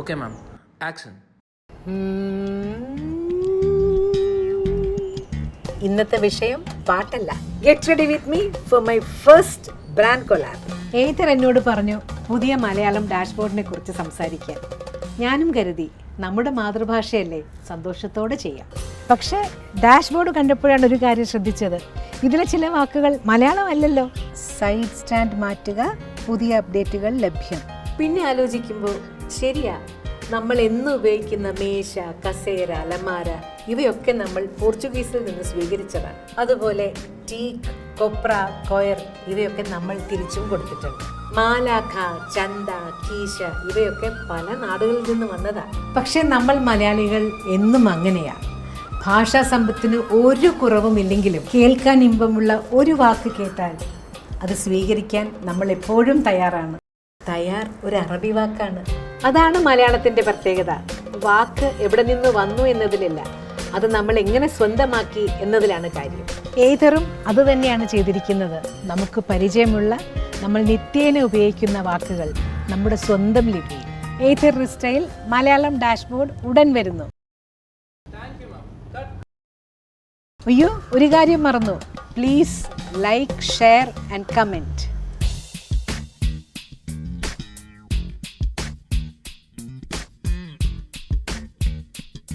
Okay ma'am, action. ഇന്നത്തെ വിഷയം പാട്ടല്ല. Get ready with me for my first brand collab. Ather എന്നോട് പറഞ്ഞു പുതിയ മലയാളം ഡാഷ്ബോർഡിനെ കുറിച്ച് സംസാരിക്കാൻ. ഞാനും കരുതി നമ്മുടെ മാതൃഭാഷയല്ലേ, സന്തോഷത്തോടെ ചെയ്യാം. പക്ഷേ ഡാഷ്ബോർഡ് കണ്ടപ്പോഴാണ് ഒരു കാര്യം ശ്രദ്ധിച്ചത്. ഇതിലെ ചില വാക്കുകൾ മലയാളം അല്ലല്ലോ. സൈഡ് സ്റ്റാൻഡ് മാറ്റുക, പുതിയ അപ്ഡേറ്റുകൾ ലഭ്യം. പിന്നെ ആലോചിക്കുമ്പോൾ ശരിയാ, നമ്മൾ എന്നും ഉപയോഗിക്കുന്ന മേശ, കസേര, അലമാര ഇവയൊക്കെ നമ്മൾ പോർച്ചുഗീസിൽ നിന്ന് സ്വീകരിച്ചതാണ്. അതുപോലെ ടീക്ക്, കൊപ്ര, കൊയർ ഇവയൊക്കെ നമ്മൾ തിരിച്ചും കൊടുത്തിട്ടുണ്ട്. മാലാഖ, ചന്ത, കീശ ഇവയൊക്കെ പല നാടുകളിൽ നിന്ന് വന്നതാണ്. പക്ഷെ നമ്മൾ മലയാളികൾ എന്നും അങ്ങനെയാണ്. ഭാഷാ സമ്പത്തിന് ഒരു കുറവുമില്ലെങ്കിലും കേൾക്കാൻ ഇമ്പമുള്ള ഒരു വാക്ക് കേട്ടാൽ അത് സ്വീകരിക്കാൻ നമ്മൾ എപ്പോഴും തയ്യാറാണ്. തയ്യാർ ഒരു അറബി വാക്കാണ്. അതാണ് മലയാളത്തിൻ്റെ പ്രത്യേകത. വാക്ക് എവിടെ നിന്ന് വന്നു എന്നതിലല്ല, അത് നമ്മൾ എങ്ങനെ സ്വന്തമാക്കി എന്നതിലാണ് കാര്യം. ഏതറും അത് തന്നെയാണ് ചെയ്തിരിക്കുന്നത്. നമുക്ക് പരിചയമുള്ള, നമ്മൾ നിത്യേന ഉപയോഗിക്കുന്ന വാക്കുകൾ നമ്മുടെ സ്വന്തം ലിപിയിൽ. ഏതർ റിസ്റ്റൈൽ മലയാളം ഡാഷ്ബോർഡ് ഉടൻ വരുന്നു. അയ്യോ, ഒരു കാര്യം മറന്നു. Please like, share and comment.